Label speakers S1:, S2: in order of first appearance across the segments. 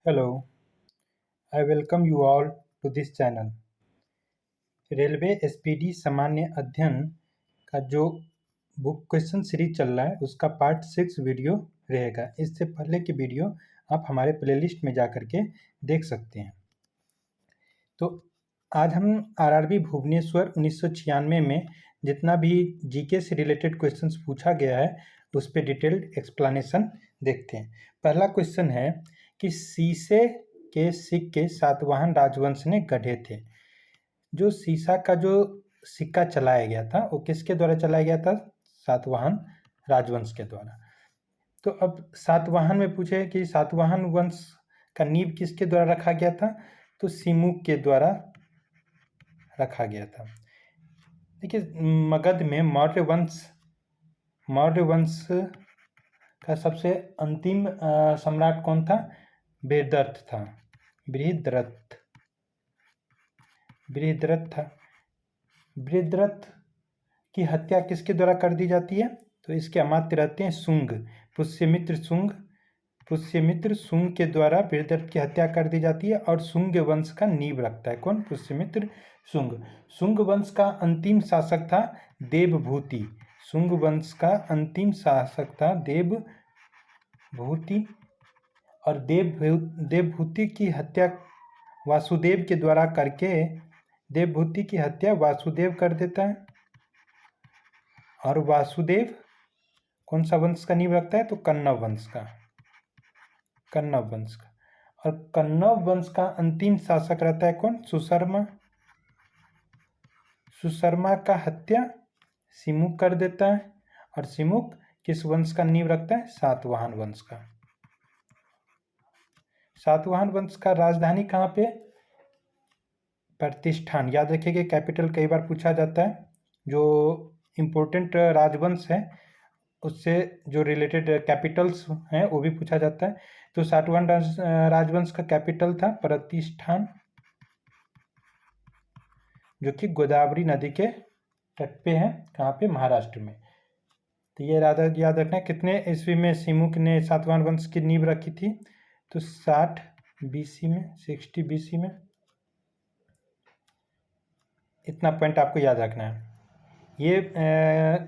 S1: Hello, I welcome you all to this channel. Railway SPD सामान्य अध्ययन का जो बुक क्वेश्चन सीरीज चल रहा है उसका पार्ट 6 वीडियो रहेगा। इससे पहले की वीडियो आप हमारे प्लेलिस्ट में जा कर के देख सकते हैं। तो आज हम आरआरबी भुवनेश्वर 1996 में जितना भी जीके से रिलेटेड क्वेश्चंस पूछा गया है उस पर डिटेल्ड एक्सप्लेनेशन देखते हैं। पहला क्वेश्चन है कि शीशे के सिक्के सातवाहन राजवंश ने गढ़े थे। जो शीशा का जो सिक्का चलाया गया था वो किसके द्वारा चलाया गया था? सातवाहन राजवंश के द्वारा। तो अब सातवाहन में पूछे कि सातवाहन वंश का नींव किसके द्वारा रखा गया था? तो सिमुक के द्वारा रखा गया था। देखिए मगध में मौर्य वंश का सबसे अंतिम सम्राट कौन था? बृहद्रथ था। बृहद्रथ था। बृहद्रथ की हत्या किसके द्वारा कर दी जाती है? तो इसके अमात्य रहते हैं शुंग, पुष्यमित्र शुंग के द्वारा बृहद्रथ की हत्या कर दी जाती है और शुंग वंश का नींव रखता है कौन? पुष्यमित्र शुंग। शुंग वंश का अंतिम शासक था देवभूति। शुंग वंश का अंतिम शासक था देवभूति और देवभूति की हत्या वासुदेव के द्वारा करके देवभूति की हत्या वासुदेव कर देता है। और वासुदेव कौन सा वंश का नींव रखता है? तो कन्नव वंश का। और कन्नव वंश का अंतिम शासक रहता है कौन? सुशर्मा का हत्या सिमुक कर देता है। और सिमुक किस वंश का नींव रखता है? सातवाहन वंश का। सातवाहन वंश का राजधानी कहाँ पे? प्रतिष्ठान। याद रखिएगा, कैपिटल कई बार पूछा जाता है। जो इम्पोर्टेंट राजवंश है उससे जो रिलेटेड कैपिटल्स हैं वो भी पूछा जाता है। तो सातवाहन राजवंश का कैपिटल था प्रतिष्ठान, जो कि गोदावरी नदी के तट पे है। कहाँ पे? महाराष्ट्र में। तो ये याद रखना है। कितने ईस्वी में सिमुक ने सातवाहन वंश की नींव रखी थी? तो 60 BC में। इतना पॉइंट आपको याद रखना है। ये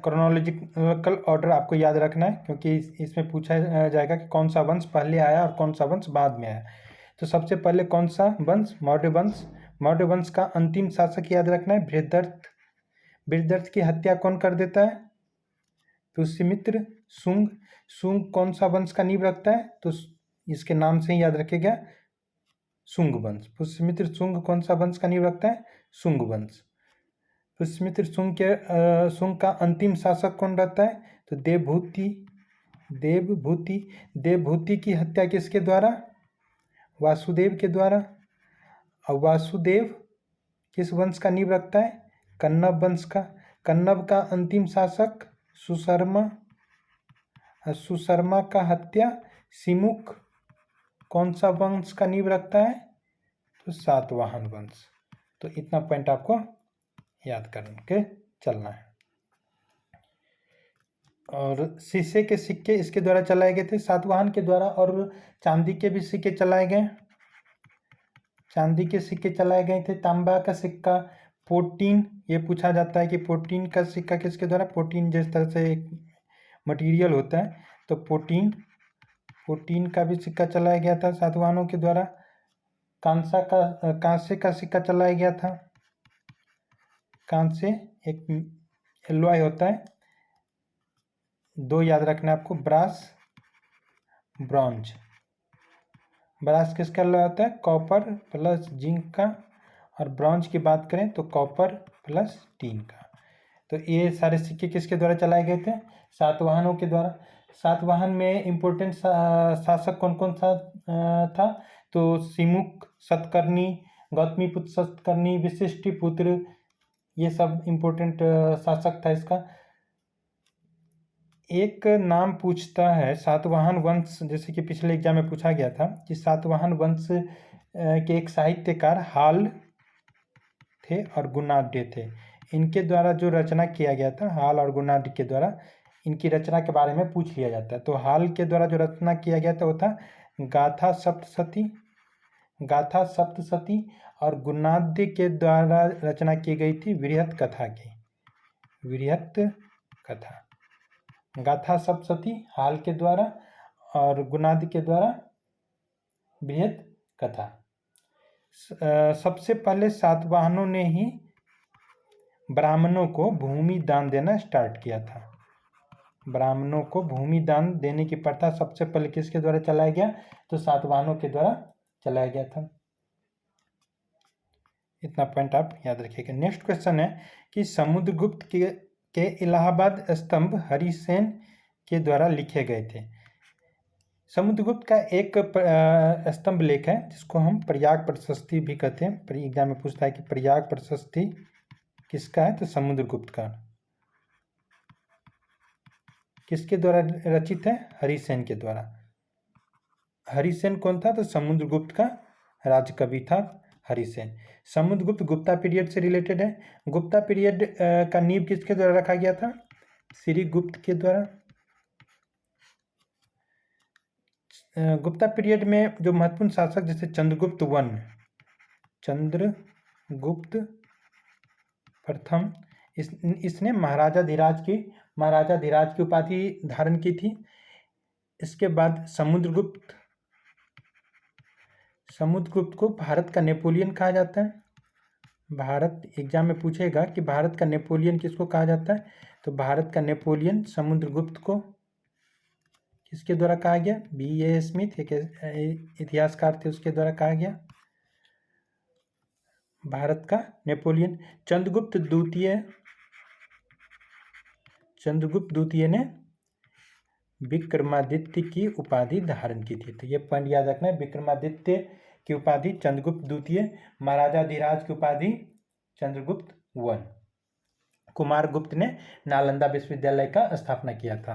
S1: क्रोनोलॉजिकल ऑर्डर आपको याद रखना है क्योंकि इसमें पूछा जाएगा कि कौन सा वंश पहले आया और कौन सा वंश बाद में आया। तो सबसे पहले कौन सा वंश? मौर्य वंश। मौर्य वंश का अंतिम शासक याद रखना है बृहद्रथ। बृहद्रथ की हत्या कौन कर देता है? पुष्यमित्र शुंग। शुंग कौन सा वंश का नींव रखता है? तो इसके नाम से ही याद रखिएगा, शुंग वंश। पुष्यमित्र शुंग कौन सा वंश का नींव रखता है? शुंग वंश। पुष्यमित्र शुंग का अंतिम शासक कौन रहता है? तो देवभूति की हत्या किसके द्वारा? वासुदेव के द्वारा। और वासुदेव किस वंश का नींव रखता है? कन्नव वंश का। कन्नव का अंतिम शासक सुशर्मा का हत्या सिमुक कौन सा वंश का नींव रखता है? तो सातवाहन वंश। तो इतना पॉइंट आपको याद करके चलना है। और शीशे के सिक्के इसके द्वारा चलाए गए थे सातवाहन के द्वारा। और चांदी के भी सिक्के चलाए गए। चांदी के सिक्के चलाए गए थे। तांबा का सिक्का, पोटीन, ये पूछा जाता है कि पोटीन का सिक्का किसके द्वारा? पोटीन जिस तरह से एक मटेरियल होता है तो पोटीन का भी सिक्का चलाया गया था सातवाहनों के द्वारा। कांसे का सिक्का चलाया गया था। कांसे एक एलॉय होता है। दो याद रखना है आपको, ब्रास, ब्रॉन्ज। ब्रास किसका होता है? कॉपर प्लस जिंक का। और ब्रॉन्ज की बात करें तो कॉपर प्लस टीन का। तो ये सारे सिक्के किसके द्वारा चलाए गए थे? सातवाहनों के द्वारा। सातवाहन में इम्पोर्टेंट शासक कौन कौन सा था? तो सिमुक, सतकर्णी, गौतमीपुत्र सतकर्णी, वशिष्ठिपुत्र, ये सब इम्पोर्टेंट शासक था इसका। एक नाम पूछता है सातवाहन वंश, जैसे कि पिछले एग्जाम में पूछा गया था कि सातवाहन वंश के एक साहित्यकार हाल थे और गुणाढ्य थे। इनके द्वारा जो रचना किया गया था, हाल और गुणाढ्य के द्वारा, इनकी रचना के बारे में पूछ लिया जाता है। तो हाल के द्वारा जो रचना किया गया था वो था गाथा सप्तशती। गाथा सप्तशती और गुणाद्य के द्वारा रचना की गई थी वृहत कथा की। वृहत कथा, गाथा सप्तशती हाल के द्वारा और गुणाद्य के द्वारा वृहत कथा। सबसे पहले सातवाहनों ने ही ब्राह्मणों को भूमि दान देना स्टार्ट किया था। ब्राह्मणों को भूमि दान देने की प्रथा सबसे पहले किसके द्वारा चलाया गया? तो सातवाहनों के द्वारा चलाया गया था। इतना पॉइंट आप याद रखिएगा। नेक्स्ट क्वेश्चन है कि समुद्रगुप्त के इलाहाबाद स्तंभ हरिसेन के द्वारा लिखे गए थे। समुद्रगुप्त का एक स्तंभ लेख है जिसको हम प्रयाग प्रशस्ति भी कहते हैं। एग्जाम में पूछता है कि प्रयाग प्रशस्ति किसका है? तो समुद्रगुप्त का। किसके द्वारा रचित है? हरिसेन के द्वारा। हरिसेन कौन था? तो समुद्रगुप्त का राजकवि था हरिसेन। समुद्रगुप्त गुप्ता पीरियड से रिलेटेड है। गुप्ता पीरियड का नींव किसके द्वारा रखा गया था? श्री गुप्त के द्वारा। गुप्ता पीरियड में जो महत्वपूर्ण शासक जैसे चंद्रगुप्त वन, चंद्रगुप्त प्रथम, इसने महाराजा धीराज की उपाधि धारण की थी। इसके बाद समुद्रगुप्त को भारत का नेपोलियन कहा जाता है। भारत, एग्जाम में पूछेगा कि भारत का नेपोलियन किसको कहा जाता है? तो भारत का नेपोलियन समुद्रगुप्त को किसके द्वारा कहा गया? B.A. स्मिथ एक इतिहासकार थे, उसके द्वारा कहा गया भारत का नेपोलियन। चंद्रगुप्त द्वितीय ने विक्रमादित्य की उपाधि धारण की थी। तो ये पॉइंट याद रखना है। विक्रमादित्य की उपाधि चंद्रगुप्त द्वितीय, महाराजा धीराज की उपाधि चंद्रगुप्त वन। कुमार गुप्त ने नालंदा विश्वविद्यालय का स्थापना किया था।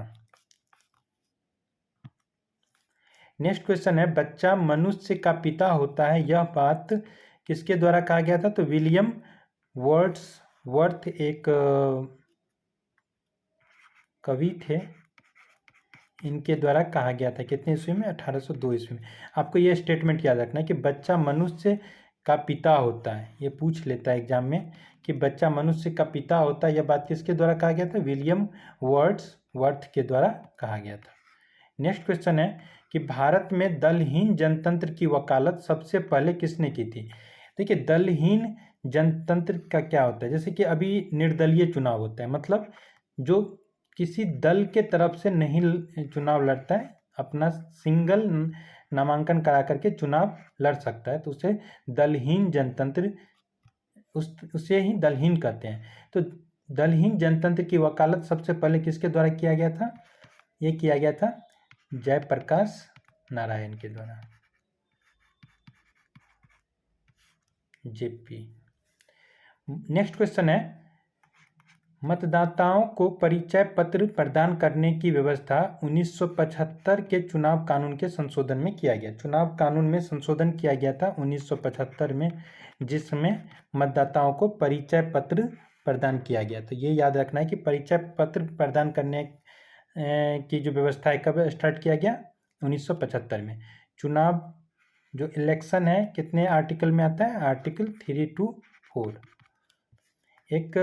S1: नेक्स्ट क्वेश्चन है, बच्चा मनुष्य का पिता होता है, यह बात किसके द्वारा कहा गया था? तो विलियम वर्ड्सवर्थ एक कवि थे, इनके द्वारा कहा गया था। कितने ईस्वी में? 1802 ईस्वी में। आपको यह स्टेटमेंट याद रखना है कि बच्चा मनुष्य का पिता होता है। ये पूछ लेता है एग्जाम में कि बच्चा मनुष्य का पिता होता है, यह बात किसके द्वारा कहा गया था? विलियम वर्ड्सवर्थ के द्वारा कहा गया था। नेक्स्ट क्वेश्चन है कि भारत में दलहीन जनतंत्र की वकालत सबसे पहले किसने की थी? देखिए, दलहीन जनतंत्र का क्या होता है? जैसे कि अभी निर्दलीय चुनाव होता है, मतलब जो किसी दल के तरफ से नहीं चुनाव लड़ता है, अपना सिंगल नामांकन करा करके चुनाव लड़ सकता है, तो उसे दलहीन जनतंत्र, उसे ही दलहीन कहते हैं। तो दलहीन जनतंत्र की वकालत सबसे पहले किसके द्वारा किया गया था? ये किया गया था जयप्रकाश नारायण के द्वारा, JP। नेक्स्ट क्वेश्चन है, मतदाताओं को परिचय पत्र प्रदान करने की व्यवस्था 1975 के चुनाव कानून के संशोधन में किया गया। चुनाव कानून में संशोधन किया गया था 1975 में, जिसमें मतदाताओं को परिचय पत्र प्रदान किया गया। तो ये याद रखना है कि परिचय पत्र प्रदान करने की जो व्यवस्था है कब स्टार्ट किया गया? 1975 में। चुनाव जो इलेक्शन है कितने आर्टिकल में आता है? आर्टिकल 324। एक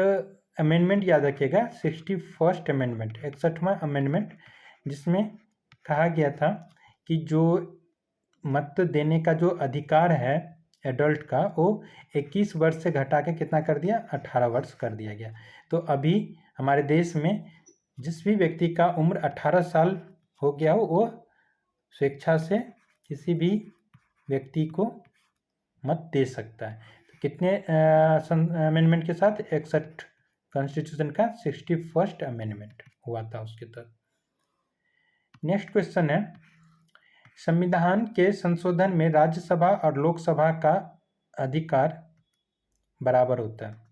S1: अमेंडमेंट याद रखिएगा, 61st अमेंडमेंट, 61वां अमेंडमेंट, जिसमें कहा गया था कि जो मत देने का जो अधिकार है एडल्ट का, वो 21 वर्ष से घटा के कितना कर दिया? 18 वर्ष कर दिया गया। तो अभी हमारे देश में जिस भी व्यक्ति का उम्र 18 साल हो गया हो, वो स्वेच्छा से किसी भी व्यक्ति को मत दे सकता है। तो कितने अमेंडमेंट के साथ? 61 कॉन्स्टिट्यूशन का 61st अमेंडमेंट हुआ था उसके तहत। नेक्स्ट क्वेश्चन है, संविधान के संशोधन में राज्यसभा और लोकसभा का अधिकार बराबर होता है।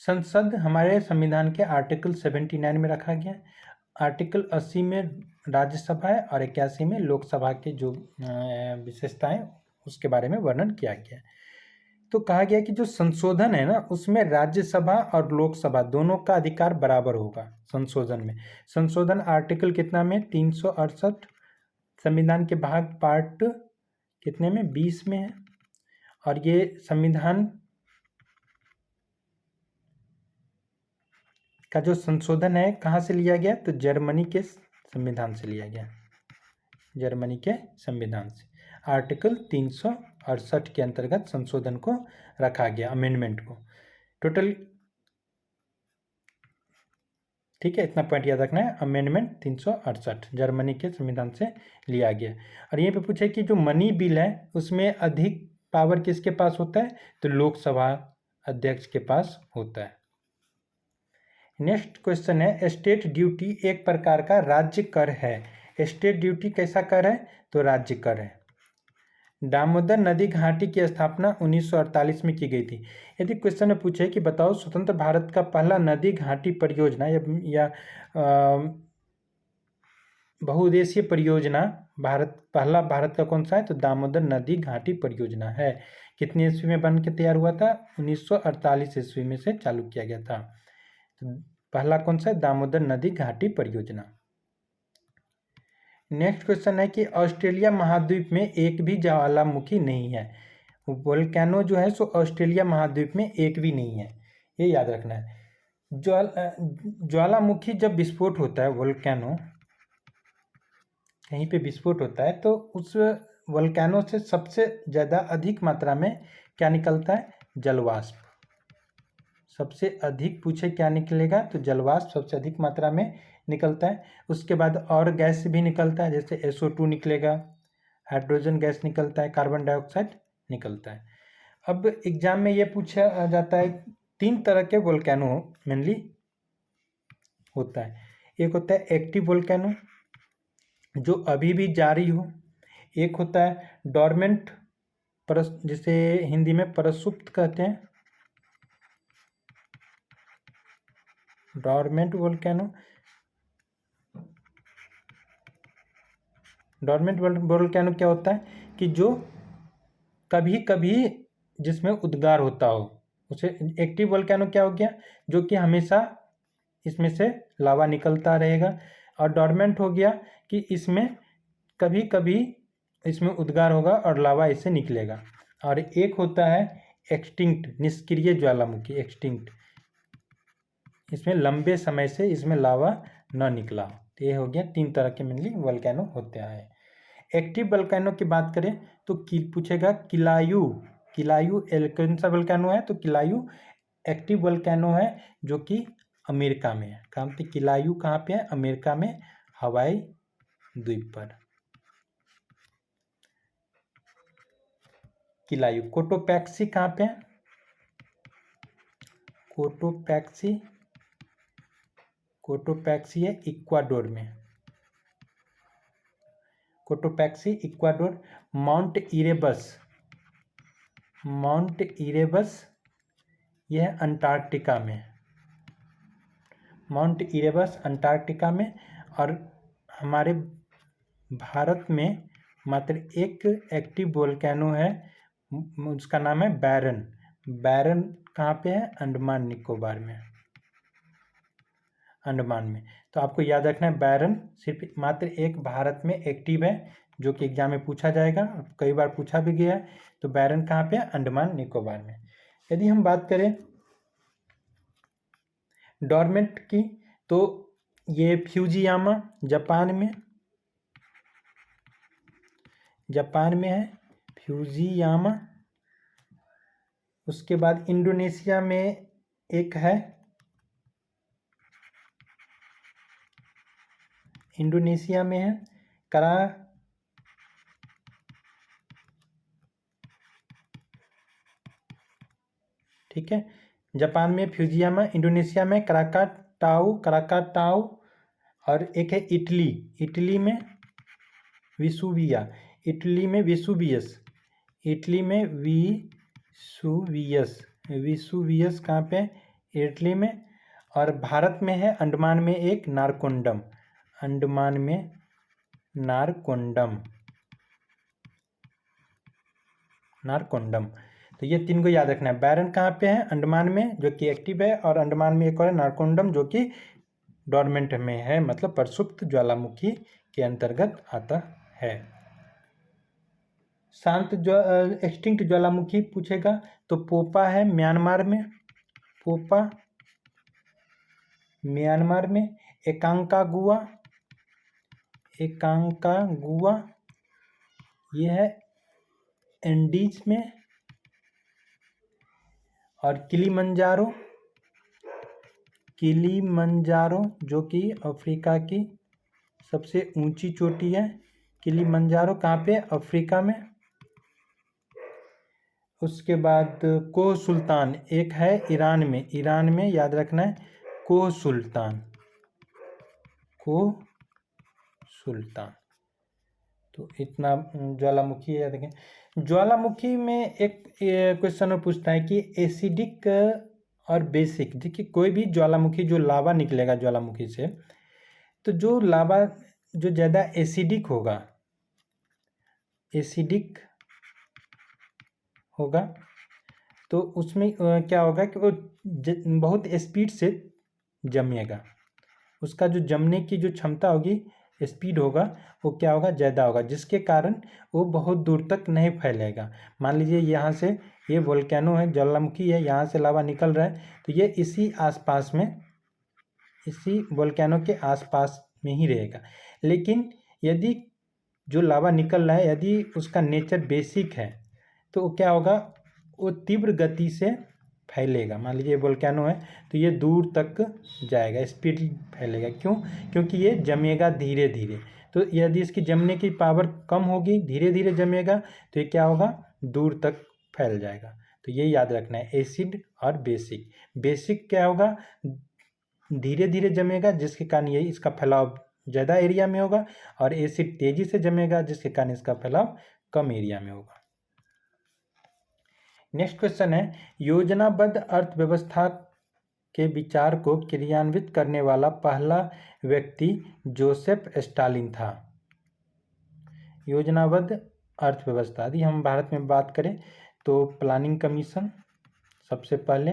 S1: संसद हमारे संविधान के आर्टिकल 79 में रखा गया है। आर्टिकल 80 में राज्यसभा है और 81 में लोकसभा के जो विशेषताएं उसके बारे में वर्णन किया गया है। तो कहा गया कि जो संशोधन है ना, उसमें राज्यसभा और लोकसभा दोनों का अधिकार बराबर होगा। संशोधन में, संशोधन आर्टिकल कितना में? 368 संविधान के भाग पार्ट कितने में? 20 में है। और ये संविधान का जो संशोधन है कहाँ से लिया गया? तो जर्मनी के संविधान से लिया गया, जर्मनी के संविधान से। आर्टिकल 368 के अंतर्गत संशोधन को रखा गया, अमेंडमेंट को। टोटल, ठीक है, इतना पॉइंट याद रखना है। अमेंडमेंट 368 जर्मनी के संविधान से लिया गया। और यहीं पे पूछे कि जो मनी बिल है उसमें अधिक पावर किसके पास होता है? तो लोकसभा अध्यक्ष के पास होता है। नेक्स्ट क्वेश्चन है, स्टेट ड्यूटी एक प्रकार का राज्य कर है। स्टेट ड्यूटी कैसा कर है? तो राज्य कर है। दामोदर नदी घाटी की स्थापना 1948 में की गई थी। यदि क्वेश्चन में पूछे कि बताओ स्वतंत्र भारत का पहला नदी घाटी परियोजना या बहुउद्देशीय परियोजना पहला भारत का कौन सा है? तो दामोदर नदी घाटी परियोजना है। कितनी ईस्वी में बन के तैयार हुआ था? 1948 ईस्वी में से चालू किया गया था। तो पहला कौन सा है? दामोदर नदी घाटी परियोजना। नेक्स्ट क्वेश्चन है कि ऑस्ट्रेलिया महाद्वीप में एक भी ज्वालामुखी नहीं है। वोल्केनो जो है सो ऑस्ट्रेलिया महाद्वीप में एक भी नहीं है, ये याद रखना है। ज्वालामुखी जब विस्फोट होता है, वोल्केनो कहीं पे विस्फोट होता है तो उस वोल्केनो से सबसे ज़्यादा अधिक मात्रा में क्या निकलता है? जलवाष्प। सबसे अधिक पूछे क्या निकलेगा? तो जलवाष्प सबसे अधिक मात्रा में निकलता है। उसके बाद और गैस भी निकलता है, जैसे SO2 निकलेगा, हाइड्रोजन गैस निकलता है, कार्बन डाइऑक्साइड निकलता है। अब एग्जाम में ये पूछा जाता है, 3 तरह के वोल्केनो मेनली होता है। एक होता है एक्टिव वोल्केनो जो अभी भी जारी हो, एक होता है डोरमेंट, जिसे हिंदी में परसुप्त कहते हैं, डोरमेंट वोल्केनो। डोरमेंट वोल्केनो क्या होता है कि जो कभी कभी जिसमें उद्गार होता हो उसे। एक्टिव वोल्केनो क्या हो गया? जो कि हमेशा इसमें से लावा निकलता रहेगा। और डोरमेंट हो गया कि इसमें कभी कभी इसमें उद्गार होगा और लावा इससे निकलेगा। और एक होता है एक्सटिंक्ट, निष्क्रिय ज्वालामुखी, एक्सटिंक्ट, इसमें लंबे समय से इसमें लावा न निकला। तो ये हो गया 3 तरह के मेनली वोल्केनो होते हैं। एक्टिव वोल्केनो की बात करें तो पूछेगा किलायू। किलायू कौन सा वोल्केनो है? तो किलायू एक्टिव वोल्केनो है जो कि अमेरिका में है। कहाँ पे किलायू? कहाँ पे है? अमेरिका में, हवाई द्वीप पर किलायू। कोटोपैक्सी कहाँ पे है? कोटोपैक्सी है इक्वाडोर में, कोटोपैक्सी इक्वाडोर। माउंट इरेबस यह है अंटार्कटिका में, माउंट इरेबस अंटार्कटिका में। और हमारे भारत में मात्र एक एक्टिव वोल्केनो है, उसका नाम है बैरन। बैरन कहाँ पे है? अंडमान निकोबार में, अंडमान में। तो आपको याद रखना है बैरन सिर्फ मात्र एक भारत में एक्टिव है, जो कि एग्जाम में पूछा जाएगा, कई बार पूछा भी गया है। तो बैरन कहाँ पे है? अंडमान निकोबार में। यदि हम बात करें डोरमेंट की तो ये फ्यूजियामा जापान में है, फ्यूजियामा। उसके बाद इंडोनेशिया में एक है, इंडोनेशिया में है ठीक है, जापान में फ्यूजियामा, इंडोनेशिया में कराकाटाओ। और एक है इटली में विसुविया, इटली में विसुवियस कहाँ पे? इटली में। और भारत में है अंडमान में एक नारकोंडम, अंडमान में नारकोंडम। तो ये 3 को याद रखना है। बैरन कहाँ पे है? अंडमान में, जो कि एक्टिव है। और अंडमान में एक और है नारकोंडम जो कि डोरमेंट में है, मतलब प्रसुप्त ज्वालामुखी के अंतर्गत आता है। शांत एक्सटिंक्ट ज्वालामुखी पूछेगा तो पोपा है म्यांमार में, पोपा म्यांमार में। एकांकागुआ, एकांकागुआ ये है एंडीज में। और किलीमंजारो, किलीमंजारो जो कि अफ्रीका की सबसे ऊंची चोटी है। किलीमंजारो कहाँ पे? अफ्रीका में। उसके बाद कोह सुल्तान एक है ईरान में, ईरान में याद रखना है कोह सुल्तान, कोह सुल्तान। तो इतना ज्वालामुखी है। देखें ज्वालामुखी में एक क्वेश्चन और पूछता है कि एसिडिक और बेसिक। देखिए कोई भी ज्वालामुखी जो लावा निकलेगा ज्वालामुखी से, तो जो लावा जो ज़्यादा एसिडिक होगा, एसिडिक होगा तो उसमें क्या होगा कि वो बहुत स्पीड से जमेगा। उसका जो जमने की जो क्षमता होगी, स्पीड होगा, वो क्या होगा? ज़्यादा होगा, जिसके कारण वो बहुत दूर तक नहीं फैलेगा। मान लीजिए यहाँ से ये वोल्केनो है, ज्वालामुखी है, यहाँ से लावा निकल रहा है, तो ये इसी आसपास में, इसी वोल्केनो के आसपास में ही रहेगा। लेकिन यदि जो लावा निकल रहा है यदि उसका नेचर बेसिक है तो वो क्या होगा? वो तीव्र गति से फैलेगा। मान लीजिए वोल्केनो है तो ये दूर तक जाएगा, स्पीड फैलेगा। क्यों? क्योंकि ये जमेगा धीरे धीरे। तो यदि इसकी जमने की पावर कम होगी, धीरे धीरे जमेगा, तो ये क्या होगा? दूर तक फैल जाएगा। तो ये याद रखना है, एसिड और बेसिक। बेसिक क्या होगा? धीरे धीरे जमेगा, जिसके कारण ये इसका फैलाव ज़्यादा एरिया में होगा, और एसिड तेजी से जमेगा, जिसके कारण इसका फैलाव कम एरिया में होगा। नेक्स्ट क्वेश्चन है, योजनाबद्ध अर्थव्यवस्था के विचार को क्रियान्वित करने वाला पहला व्यक्ति जोसेफ स्टालिन था। योजनाबद्ध अर्थव्यवस्था यदि हम भारत में बात करें तो प्लानिंग कमीशन सबसे पहले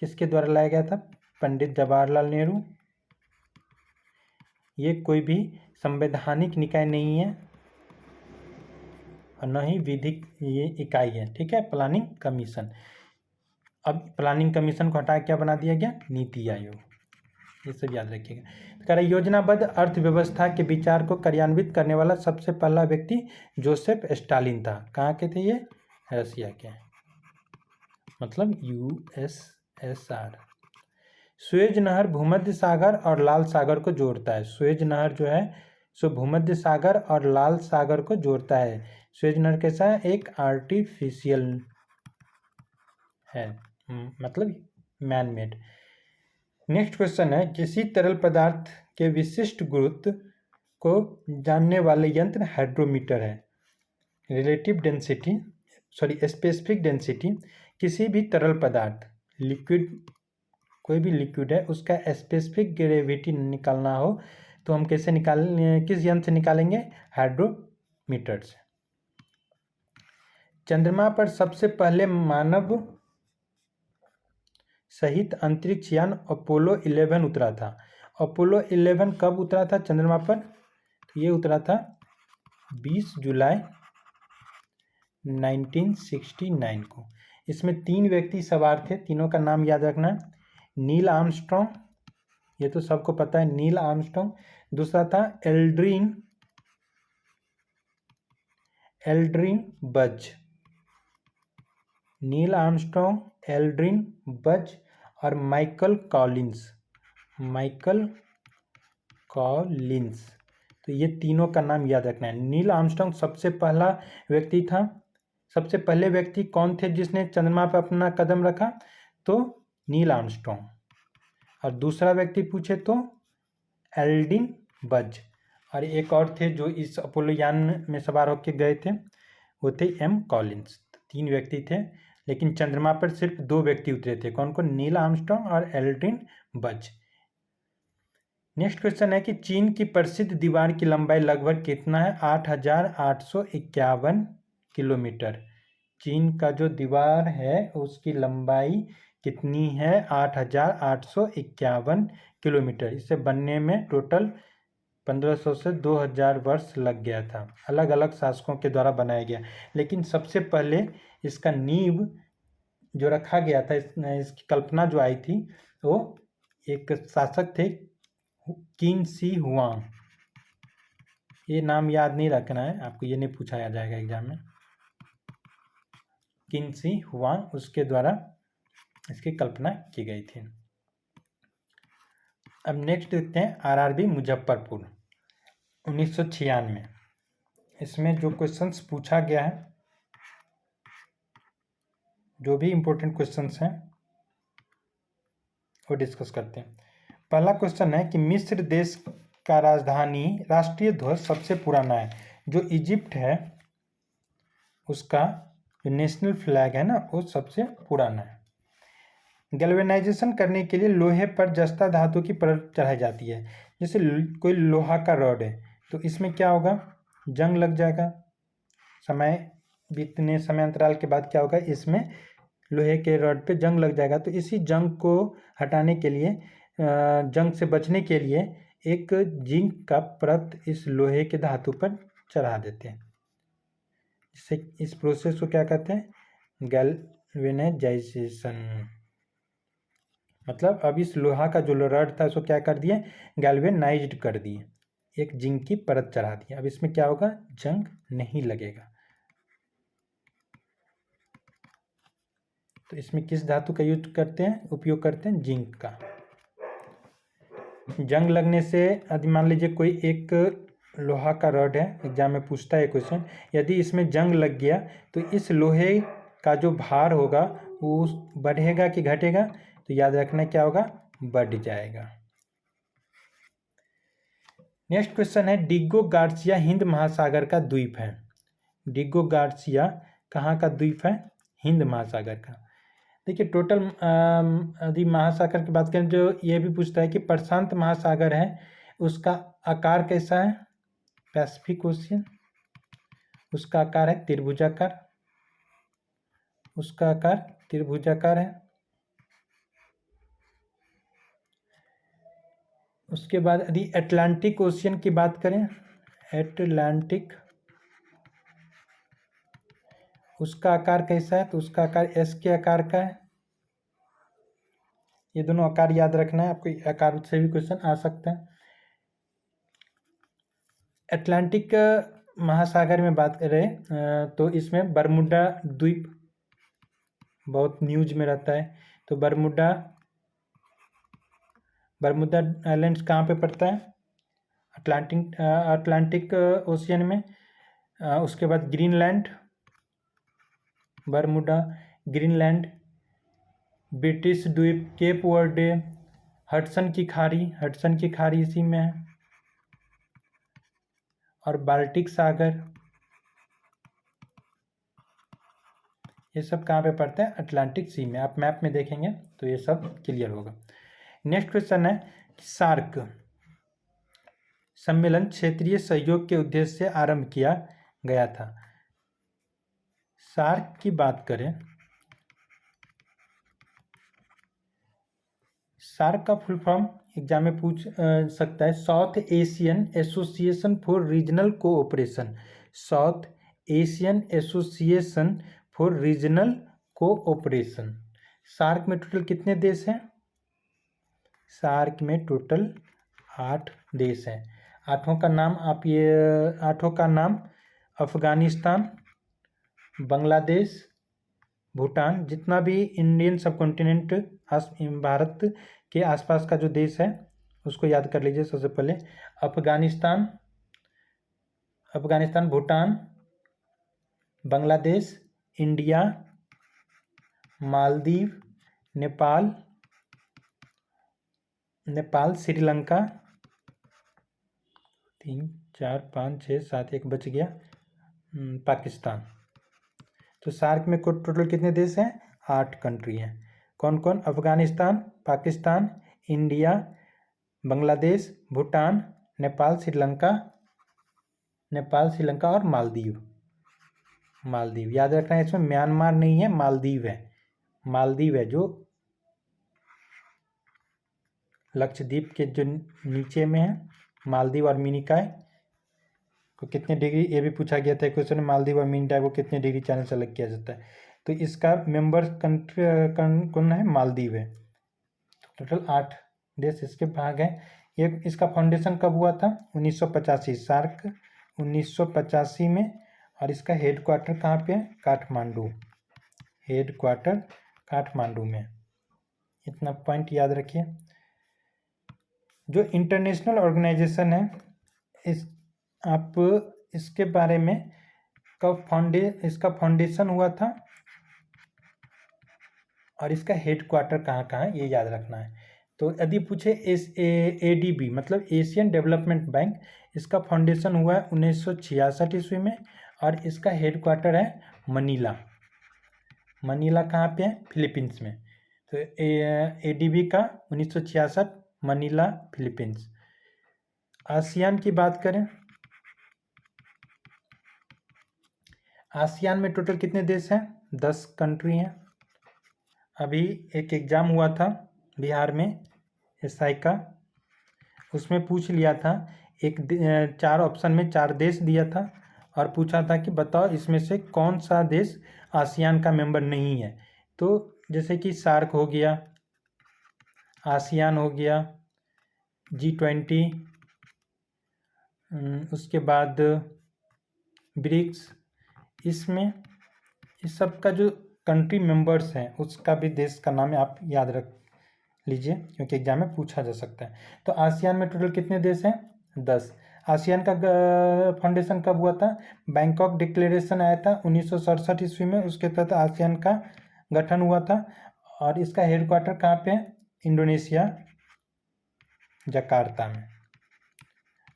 S1: किसके द्वारा लाया गया था? पंडित जवाहरलाल नेहरू। ये कोई भी संवैधानिक निकाय नहीं है और न ही विधिक ये इकाई है, ठीक है, प्लानिंग कमीशन। अब प्लानिंग कमीशन को हटा क्या बना दिया गया? नीति आयोग। ये सब याद रखिएगा। तो कह रहा है योजनाबद्ध अर्थव्यवस्था के विचार को कार्यान्वित करने वाला सबसे पहला व्यक्ति जोसेफ स्टालिन था। कहाँ के थे ये? रसिया के, मतलब यूएसएसआर। सुएज नहर भूमध्य सागर और लाल सागर को जोड़ता है। सुएज नहर जो है सो भूमध्य सागर और लाल सागर को जोड़ता है। सुएज नहर कैसा है? एक आर्टिफिशियल है, मतलब मैन मेड। नेक्स्ट क्वेश्चन है, किसी तरल पदार्थ के विशिष्ट गुरुत्व को जानने वाले यंत्र हाइड्रोमीटर है। रिलेटिव डेंसिटी, स्पेसिफिक डेंसिटी, किसी भी तरल पदार्थ, लिक्विड, कोई भी लिक्विड है, उसका स्पेसिफिक ग्रेविटी निकालना हो तो हम कैसे किस यंत्र से निकालेंगे? हाइड्रोमीटर से। चंद्रमा पर सबसे पहले मानव सहित अंतरिक्ष यान अपोलो 11 उतरा था। अपोलो 11 कब उतरा था चंद्रमा पर? तो ये उतरा था 20 जुलाई 1969 को। इसमें 3 व्यक्ति सवार थे, तीनों का नाम याद रखना। नील आर्मस्ट्रॉन्ग, ये तो सबको पता है, नील आर्मस्ट्रॉन्ग। दूसरा था एल्ड्रिन बज। नील आर्मस्ट्रॉन्ग, एल्ड्रिन बज और माइकल कॉलिंस, माइकल कॉलिंस। तो ये तीनों का नाम याद रखना है। नील आर्मस्ट्रॉन्ग सबसे पहला व्यक्ति था। सबसे पहले व्यक्ति कौन थे जिसने चंद्रमा पर अपना कदम रखा? तो नील आर्मस्ट्रॉन्ग। और दूसरा व्यक्ति पूछे तो एल्ड्रिन बज। और एक और थे जो इस अपोलो यान में सवार होकर गए थे, वो थे एम कॉलिंस। 3 व्यक्ति थे, लेकिन चंद्रमा पर सिर्फ 2 व्यक्ति उतरे थे। कौन कौन? नील आर्मस्ट्रॉन्ग और एल्ड्रिन बज। नेक्स्ट क्वेश्चन है कि चीन की प्रसिद्ध दीवार की लंबाई लगभग कितना है? 8,851 किलोमीटर। चीन का जो दीवार है उसकी लंबाई कितनी है? 8,851 किलोमीटर। इसे बनने में टोटल 1500 से 2000 वर्ष लग गया था। अलग अलग शासकों के द्वारा बनाया गया, लेकिन सबसे पहले इसका नींव जो रखा गया था, इसकी कल्पना जो आई थी, वो एक शासक थे किन शी हुआंग। ये नाम याद नहीं रखना है आपको, ये नहीं पूछा जाएगा एग्जाम में। किन शी हुआंग, उसके द्वारा इसकी कल्पना की गई थी। अब नेक्स्ट देखते हैं आरआरबी मुजफ्फरपुर 1996। इसमें जो क्वेश्चंस पूछा गया है, जो भी इम्पोर्टेंट क्वेश्चंस हैं वो डिस्कस करते हैं। पहला क्वेश्चन है कि मिस्र देश का राष्ट्रीय ध्वज सबसे पुराना है। जो इजिप्ट है उसका जो नेशनल फ्लैग है ना, वो सबसे पुराना है। गैल्वेनाइजेशन करने के लिए लोहे पर जस्ता धातु की परत चढ़ाई जाती है। जैसे कोई लोहा का रॉड है तो इसमें क्या होगा, जंग लग जाएगा। बीतने समय अंतराल के बाद क्या होगा, इसमें लोहे के रॉड पे जंग लग जाएगा। तो इसी जंग को हटाने के लिए, जंग से बचने के लिए एक जिंक का परत इस लोहे के धातु पर चढ़ा देते हैं। इससे इस प्रोसेस को क्या कहते हैं, गैल्वेनाइजेशन। मतलब अब इस लोहा का जो रॉड था उसको क्या कर दिए, गैल्वेनाइज्ड कर दिए, एक जिंक की परत चढ़ा दी। अब इसमें क्या होगा, जंग नहीं लगेगा। तो इसमें किस धातु का यूज करते हैं, उपयोग करते हैं जिंक का। जंग लगने से यदि मान लीजिए कोई एक लोहा का रॉड है, एग्जाम में पूछता है क्वेश्चन, यदि इसमें जंग लग गया तो इस लोहे का जो भार होगा वो बढ़ेगा कि घटेगा, तो याद रखना क्या होगा, बढ़ जाएगा। नेक्स्ट क्वेश्चन है डिगो गार्सिया हिंद महासागर का द्वीप है। डिगो गार्सिया कहाँ का द्वीप है, हिंद महासागर का। देखिए टोटल यदि महासागर की बात करें, जो ये भी पूछता है कि प्रशांत महासागर है उसका आकार कैसा है, पैसिफिक ओशियन, उसका आकार है त्रिभुजाकार, उसका आकार त्रिभुजाकार है। उसके बाद यदि अटलांटिक ओशियन की बात करें, अटलांटिक, उसका आकार कैसा है, तो उसका आकार एस के आकार का है। ये दोनों आकार याद रखना है आपको, आकार से भी क्वेश्चन आ सकता है। अटलांटिक महासागर में बात करें तो इसमें बरमुडा द्वीप बहुत न्यूज में रहता है। तो बरमुडा आइलैंड कहाँ पे पड़ता है, अटलांटिक ओशियन में। उसके बाद ग्रीनलैंड, बरमुडा, ग्रीनलैंड, ब्रिटिश द्वीप, केप वर्डे, हडसन की खाड़ी इसी में है, और बाल्टिक सागर, ये सब कहाँ पे पड़ता है, अटलांटिक सी में। आप मैप में देखेंगे तो ये सब क्लियर होगा। नेक्स्ट क्वेश्चन है सार्क सम्मेलन क्षेत्रीय सहयोग के उद्देश्य से आरंभ किया गया था। सार्क की बात करें, सार्क का फुल फॉर्म एग्जाम में पूछ सकता है, South Asian Association for Regional Cooperation. South Asian Association for Regional Cooperation. SAARC में टोटल कितने देश हैं, सार्क में टोटल 8 देश हैं। आठों का नाम अफगानिस्तान, बांग्लादेश, भूटान, जितना भी इंडियन सब कॉन्टिनेंट भारत के आसपास का जो देश है उसको याद कर लीजिए। सबसे पहले अफगानिस्तान, भूटान, बांग्लादेश, इंडिया, मालदीव, नेपाल, श्रीलंका, 3 4 5 6 7 1 बच गया, पाकिस्तान। तो सार्क में टोटल कितने देश हैं, 8 कंट्री हैं। कौन कौन, अफगानिस्तान, पाकिस्तान, इंडिया, बांग्लादेश, भूटान, नेपाल, श्रीलंका और मालदीव। याद रखना है, इसमें म्यांमार नहीं है, मालदीव है जो लक्षद्वीप के जो नीचे में है, मालदीव और मिनिकॉय को कितने डिग्री, ये भी पूछा गया था क्वेश्चन में, मालदीव और मिनिकॉय को कितने डिग्री चैनल से अलग किया जाता है। तो इसका मेंबर कंट्री कौन है, मालदीव है। टोटल 8 देश इसके भाग हैं। ये इसका फाउंडेशन कब हुआ था, 1985, सार्क 1985 में। और इसका हेडक्वार्टर कहाँ पे है, काठमांडू, हेडक्वार्टर काठमांडू में। इतना पॉइंट याद रखिए। जो इंटरनेशनल ऑर्गेनाइजेशन है, आप इसके बारे में कब इसका फाउंडेशन हुआ था और इसका हेडक्वार्टर कहाँ कहाँ है, ये याद रखना है। तो यदि पूछे ADB मतलब एशियन डेवलपमेंट बैंक, इसका फाउंडेशन हुआ है 1966 ईस्वी में और इसका हेडक्वार्टर है मनीला। मनीला कहाँ पे है, फिलीपींस में। तो ADB का 1966, मनीला, फिलीपींस। आसियान की बात करें, आसियान में टोटल कितने देश हैं, 10 कंट्री हैं। अभी एक एग्ज़ाम हुआ था बिहार में SI का, उसमें पूछ लिया था, 4 ऑप्शन में 4 देश दिया था और पूछा था कि बताओ इसमें से कौन सा देश आसियान का मेंबर नहीं है। तो जैसे कि सार्क हो गया, आसियान हो गया, G20, उसके बाद ब्रिक्स, इसमें इस सब का जो कंट्री मेंबर्स हैं उसका भी देश का नाम आप याद रख लीजिए, क्योंकि एग्जाम में पूछा जा सकता है। तो आसियान में टोटल कितने देश हैं, 10। आसियान का फाउंडेशन कब हुआ था, बैंकॉक डिक्लेरेशन आया था 1967 ईस्वी में, उसके तहत आसियान का गठन हुआ था। और इसका हेडक्वार्टर कहाँ पे है, इंडोनेशिया, जकार्ता में।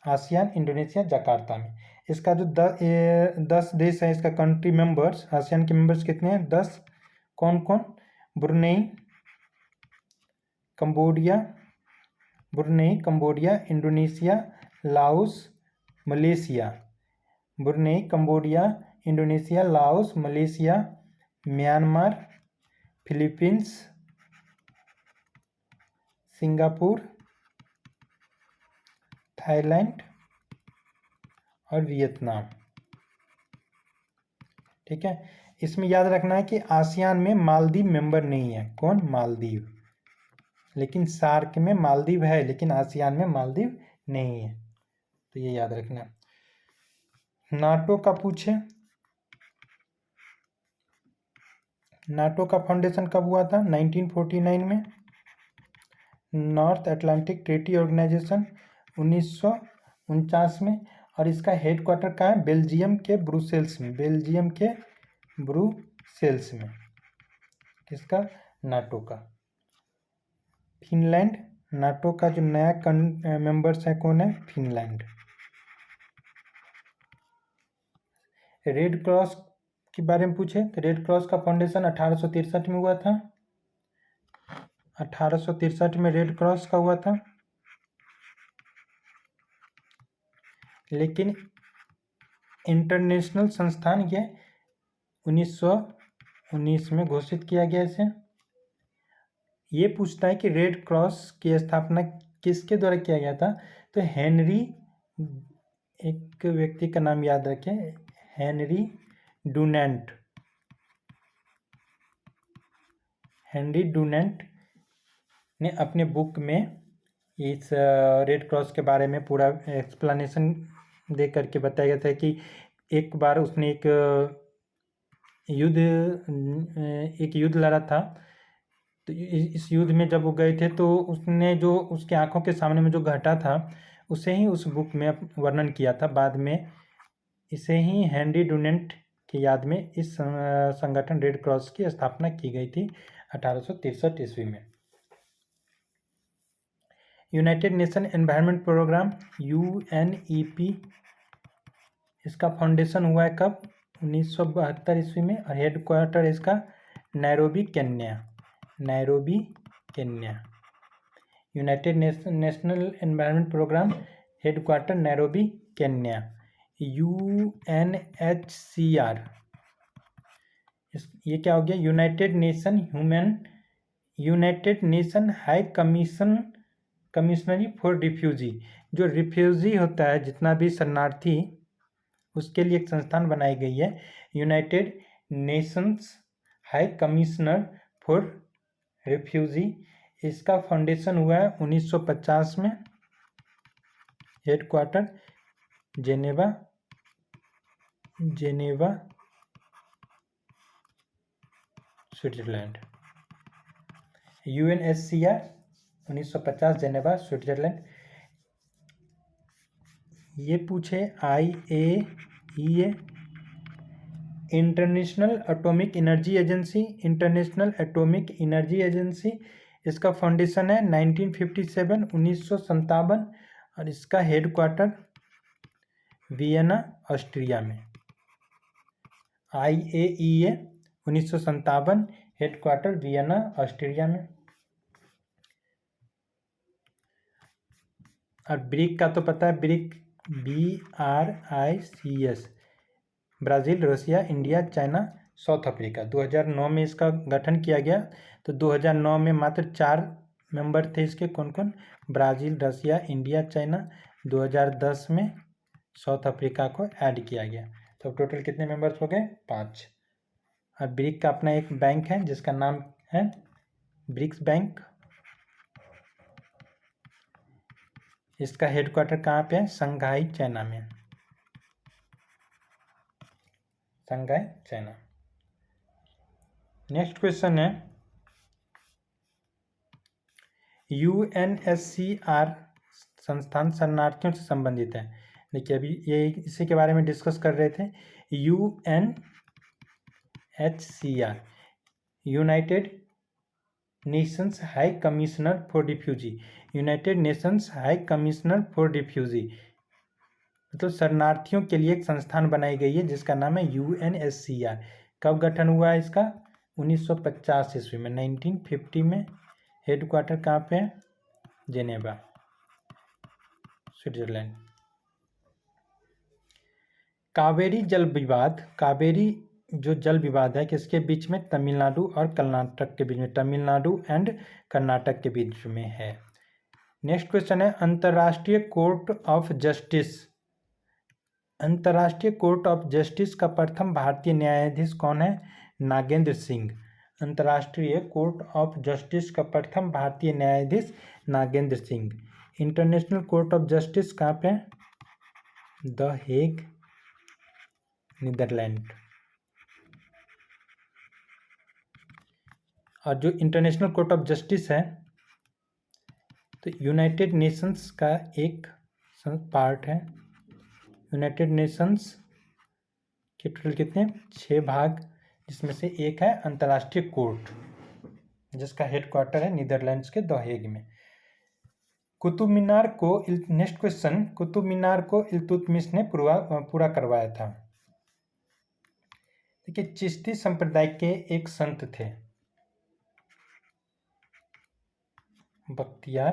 S1: आसियान इंडोनेशिया जकार्ता में। इसका जो 10 देश है, इसका कंट्री मेंबर्स, आसियान के मेंबर्स कितने हैं, 10। कौन कौन, Brunei, Cambodia, Indonesia, Laos, Malaysia. Brunei, Cambodia, Indonesia, Laos, Malaysia, Myanmar, Philippines, Singapore, Thailand और वियतनाम। ठीक है, इसमें याद रखना है कि आसियान में मालदीव मेंबर नहीं है। कौन, मालदीव। लेकिन सार्क में मालदीव है, लेकिन आसियान में मालदीव नहीं है, तो ये याद रखना। नाटो का पूछे, नाटो का फाउंडेशन कब हुआ था, 1949 में। नॉर्थ अटलांटिक ट्रीटी ऑर्गेनाइजेशन 1949 में। और इसका हेडक्वार्टर कहाँ है, बेल्जियम के ब्रुसेल्स में, बेल्जियम के ब्रुसेल्स में। किसका, नाटो का। फिनलैंड, नाटो का जो नया मेंबर्स है कौन है, फिनलैंड। रेड क्रॉस के बारे में पूछे तो रेड क्रॉस का फाउंडेशन 1863 में हुआ था। 1863 में रेड क्रॉस का हुआ था, लेकिन इंटरनेशनल संस्थान ये 1919 में घोषित किया गया इसे। ये पूछता है कि रेड क्रॉस की स्थापना किसके द्वारा किया गया था, तो हेनरी, एक व्यक्ति का नाम याद रखें, हेनरी डुनेंट। हेनरी डुनेंट ने अपने बुक में इस रेड क्रॉस के बारे में पूरा एक्सप्लेनेशन दे करके बताया गया था कि एक बार उसने एक युद्ध लड़ा था। तो इस युद्ध में जब वो गए थे तो उसने जो उसके आंखों के सामने में जो घटा था उसे ही उस बुक में वर्णन किया था। बाद में इसे ही हेनरी डुनेंट की याद में इस संगठन रेड क्रॉस की स्थापना की गई थी 1863 ईस्वी में। United Nation Environment Programme UNEP, इसका फाउंडेशन हुआ है कब, 1972 ईस्वी में। और हेडक्वार्टर इसका Nairobi, Kenya, Nairobi, Kenya. United National Environment Programme headquarter Nairobi, Kenya. UNHCR, ये क्या हो गया, United Nation High Commissioner for refugee. जो रिफ्यूजी होता है, जितना भी शरणार्थी, उसके लिए एक संस्थान बनाई गई है, United Nations high commissioner for refugee. इसका फाउंडेशन हुआ है 1950 में। Headquarter Geneva Switzerland. UNHCR 1950 Geneva Switzerland. ये पूछे IAEA international atomic energy agency. International atomic energy agency, इसका फाउंडेशन है 1957 1957 और इसका हेडक्वार्टर वियना ऑस्ट्रिया में। IAEA 1957, हेडक्वार्टर वियना ऑस्ट्रिया में। और ब्रिक का तो पता है, brick BRICS, Brazil, Russia, India, China, south Africa. 2009 में इसका गठन किया गया। तो 2009 में मात्र 4 मेंबर थे इसके। कौन कौन? Brazil, Russia, India, China. 2010 में साउथ अफ्रीका को ऐड किया गया। तो टोटल कितने मेंबर्स हो गए? 5। और ब्रिक का अपना एक बैंक है जिसका नाम है ब्रिक्स बैंक। इसका हेडक्वार्टर कहाँ पे है? शंघाई, चाइना में। Shanghai, China. नेक्स्ट क्वेश्चन है, UNHCR संस्थान शरणार्थियों से संबंधित है। देखिए अभी ये इसी के बारे में डिस्कस कर रहे थे। UNHCR United Nations high commissioner for refugee. United Nations high commissioner for refugee, मतलब शरणार्थियों के लिए एक संस्थान बनाई गई है जिसका नाम है UNHCR। कब गठन हुआ है इसका? 1950 ईस्वी में, 1950 में। हेडक्वार्टर कहाँ पे है? Geneva, Switzerland. कावेरी जल विवाद, कावेरी जो जल विवाद है किसके बीच में? तमिलनाडु और कर्नाटक के बीच में। तमिलनाडु एंड कर्नाटक के बीच में है। नेक्स्ट क्वेश्चन है, अंतर्राष्ट्रीय कोर्ट ऑफ जस्टिस। अंतर्राष्ट्रीय कोर्ट ऑफ जस्टिस का प्रथम भारतीय न्यायाधीश कौन है? नागेंद्र सिंह। अंतर्राष्ट्रीय कोर्ट ऑफ जस्टिस का प्रथम भारतीय न्यायाधीश Nagendra Singh. International Court of Justice कहाँ पे? The Hague, Netherland. और जो इंटरनेशनल कोर्ट ऑफ जस्टिस है तो यूनाइटेड नेशंस का एक पार्ट है। यूनाइटेड नेशंस के टोटल कितने? 6 भाग, जिसमें से एक है अंतर्राष्ट्रीय कोर्ट जिसका हेडक्वार्टर है नीदरलैंड्स के द हेग में। कुतुब मीनार को, नेक्स्ट क्वेश्चन, कुतुब मीनार को इल्तुतमिश ने पूरा करवाया था। देखिए चिश्ती संप्रदाय के एक संत थे, बख्तियार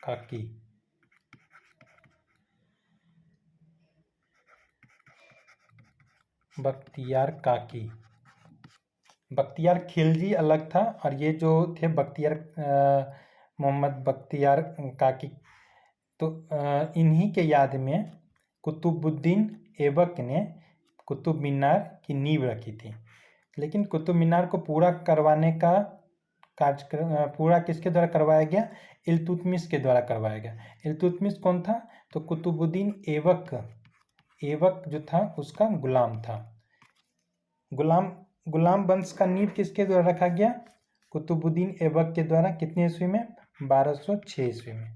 S1: काकी। बख्तियार काकी। बख्तियार खिलजी अलग था और ये जो थे बख्तियार मोहम्मद बख्तियार काकी, तो इन्हीं के याद में कुतुबुद्दीन ऐबक ने कुतुब मीनार की नींव रखी थी। लेकिन कुतुब मीनार को पूरा करवाने का कार्यक्रम पूरा किसके द्वारा करवाया गया? इल्तुतमिश के द्वारा करवाया गया। इल्तुतमिश कौन था? तो कुतुबुद्दीन ऐबक जो था उसका गुलाम था। गुलाम वंश का नींव किसके द्वारा रखा गया? कुतुबुद्दीन ऐबक के द्वारा। कितने ईस्वी में? 1206 ईस्वी में।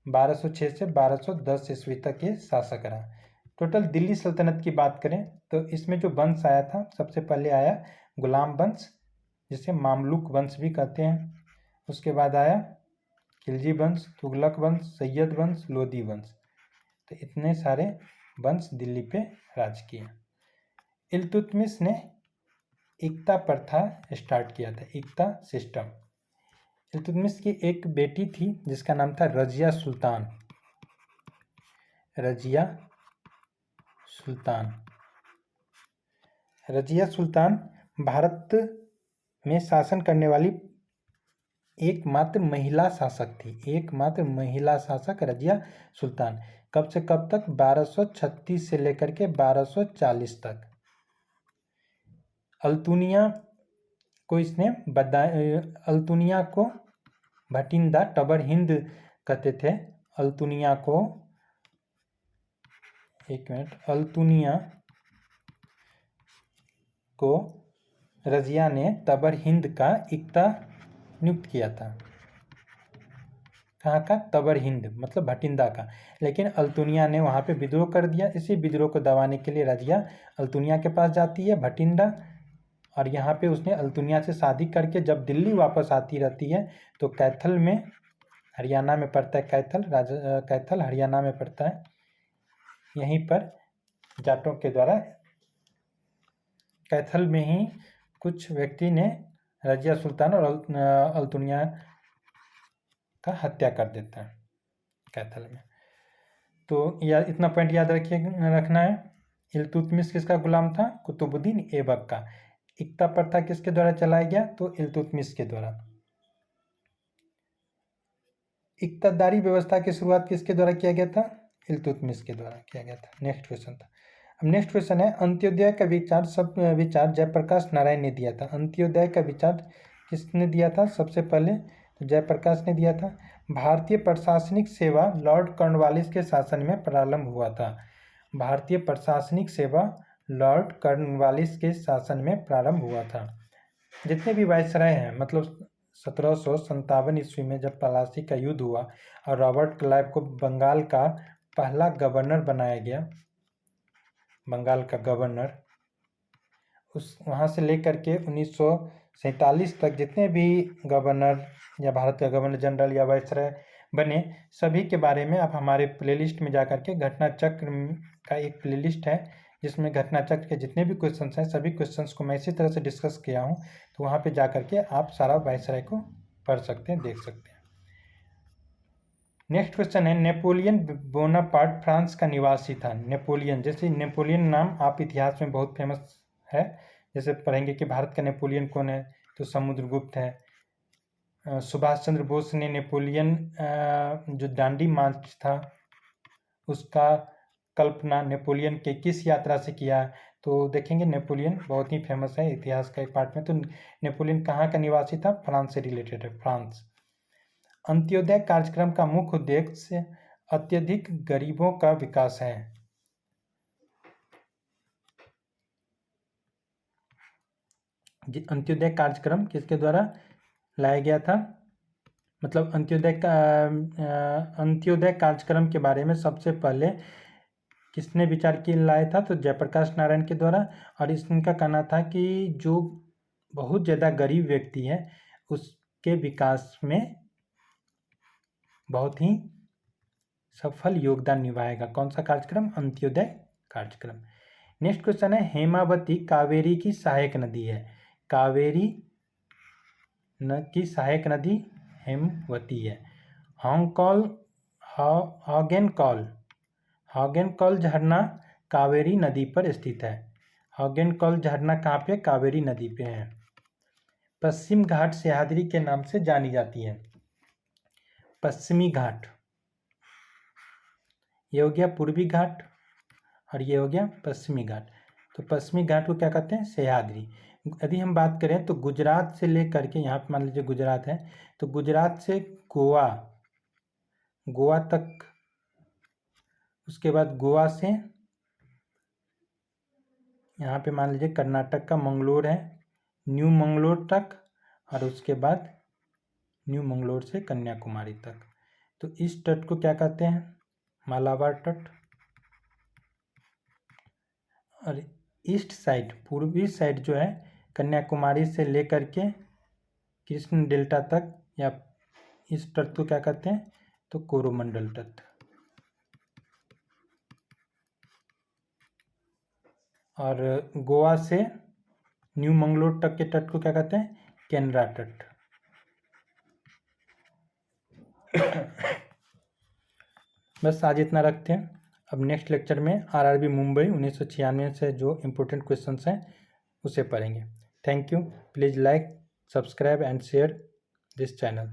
S1: 1206 से 1210 ईस्वी तक ये शासक रहा। टोटल दिल्ली सल्तनत की बात करें तो इसमें जो वंश आया था, सबसे पहले आया गुलाम वंश, जिसे मामलुक वंश भी कहते हैं। उसके बाद आया खिलजी वंश, तुगलक वंश, सैयद वंश, लोदी वंश। तो इतने सारे वंश दिल्ली पे राज किए। इल्तुतमिश ने इक्ता प्रथा स्टार्ट किया था, इक्ता सिस्टम। इल्तुतमिश की एक बेटी थी जिसका नाम था रजिया सुल्तान। रजिया सुल्तान। रजिया सुल्तान भारत में शासन करने वाली एकमात्र महिला शासक थी, एकमात्र महिला शासक रजिया सुल्तान। कब से कब तक? 1236 से लेकर के 1240 तक। अल्तुनिया को इसने अल्तुनिया को भटिंडा टबर हिंद कहते थे। अल्तुनिया को, एक मिनट, अल्तुनिया को रजिया ने तबर हिंद का इक्ता नियुक्त किया था। कहाँ का? तबर हिंद, मतलब भटिंडा का। लेकिन अल्तुनिया ने वहाँ पे विद्रोह कर दिया। इसी विद्रोह को दबाने के लिए रजिया अल्तुनिया के पास जाती है, भटिंडा, और यहाँ पे उसने अल्तुनिया से शादी करके जब दिल्ली वापस आती रहती है तो कैथल में, हरियाणा में पड़ता है, कैथल हरियाणा में पड़ता है। यहीं पर जाटों के द्वारा कैथल में ही कुछ व्यक्ति ने रजिया सुल्तान और अल्तुनिया का हत्या कर देता है कैथल में। तो यह इतना पॉइंट याद रखना है। इल्तुतमिश किसका गुलाम था? कुतुबुद्दीन ऐबक का। इक्ता प्रथा किसके द्वारा चलाया गया? तो इल्तुतमिश के द्वारा। इक्तादारी व्यवस्था की शुरुआत किसके द्वारा किया गया था? इल्तुतमिश के द्वारा किया गया था। नेक्स्ट क्वेश्चन था। अब नेक्स्ट क्वेश्चन है, अंत्योदय का विचार जयप्रकाश नारायण ने दिया था। अंत्योदय का विचार किसने दिया था? सबसे पहले तो जयप्रकाश ने दिया था। भारतीय प्रशासनिक सेवा लॉर्ड कॉर्नवालिस के शासन में प्रारंभ हुआ था। भारतीय प्रशासनिक सेवा लॉर्ड कॉर्नवालिस के शासन में प्रारंभ हुआ था। जितने भी वायसराय हैं, मतलब 1757 ईस्वी में जब प्लासी का युद्ध हुआ और रॉबर्ट क्लाइव को बंगाल का पहला गवर्नर बनाया गया, बंगाल का गवर्नर, उस वहाँ से लेकर के 1947 तक जितने भी गवर्नर या भारत का गवर्नर जनरल या वायसराय बने, सभी के बारे में आप हमारे प्लेलिस्ट में जा करके घटना चक्र का एक प्लेलिस्ट है जिसमें घटना चक्र के जितने भी क्वेश्चंस हैं सभी क्वेश्चंस को मैं इसी तरह से डिस्कस किया हूँ। तो वहाँ पे जा करके आप सारा वायसराय को पढ़ सकते हैं, देख सकते हैं। नेक्स्ट क्वेश्चन है, नेपोलियन बोनापार्ट फ्रांस का निवासी था। नेपोलियन, जैसे नेपोलियन नाम आप इतिहास में बहुत फेमस है, जैसे पढ़ेंगे कि भारत का नेपोलियन कौन है, तो समुद्रगुप्त है। सुभाष चंद्र बोस ने नेपोलियन जो दांडी मार्च था उसका कल्पना नेपोलियन के किस यात्रा से किया, तो देखेंगे नेपोलियन बहुत ही फेमस है इतिहास का एक पार्ट में। तो नेपोलियन कहाँ का निवासी था? फ्रांस से रिलेटेड है, फ्रांस। अंत्योदय कार्यक्रम का मुख्य उद्देश्य अत्यधिक गरीबों का विकास है। अंत्योदय कार्यक्रम किसके द्वारा लाया गया था? मतलब अंत्योदय कार्यक्रम के बारे में सबसे पहले किसने विचार किया लाया था? तो जयप्रकाश नारायण के द्वारा। और इनका कहना था कि जो बहुत ज़्यादा गरीब व्यक्ति है उसके विकास में बहुत ही सफल योगदान निभाएगा। कौन सा कार्यक्रम? अंत्योदय कार्यक्रम। नेक्स्ट क्वेश्चन है, हेमावती कावेरी की सहायक नदी है। कावेरी की सहायक नदी हेमवती है। हॉगेनकॉल झरना कावेरी नदी पर स्थित है। हॉगेनकॉल झरना कहाँ पे? कावेरी नदी पे है। पश्चिम घाट सह्याद्री के नाम से जानी जाती है। पश्चिमी घाट, ये हो गया पूर्वी घाट और ये हो गया पश्चिमी घाट। तो पश्चिमी घाट को क्या कहते हैं? सह्याद्री। यदि हम बात करें तो गुजरात से लेकर के, यहाँ पे मान लीजिए गुजरात है, तो गुजरात से गोवा तक, उसके बाद गोवा से यहाँ पे मान लीजिए कर्नाटक का मंगलोर है, न्यू मंगलोर तक, और उसके बाद न्यू मंगलोर से कन्याकुमारी तक। तो इस तट को क्या कहते हैं? मालाबार तट। और ईस्ट साइड, पूर्वी साइड जो है कन्याकुमारी से लेकर के कृष्ण डेल्टा तक, या इस तट को क्या कहते हैं? तो कोरोमंडल तट। और गोवा से न्यू मंगलोर तक के तट को क्या कहते हैं? केनरा तट। बस आज इतना रखते हैं। अब नेक्स्ट लेक्चर में आरआरबी मुंबई 1996 से जो इम्पोर्टेंट क्वेश्चंस हैं उसे पढ़ेंगे। Thank you. Please like, subscribe and share this channel.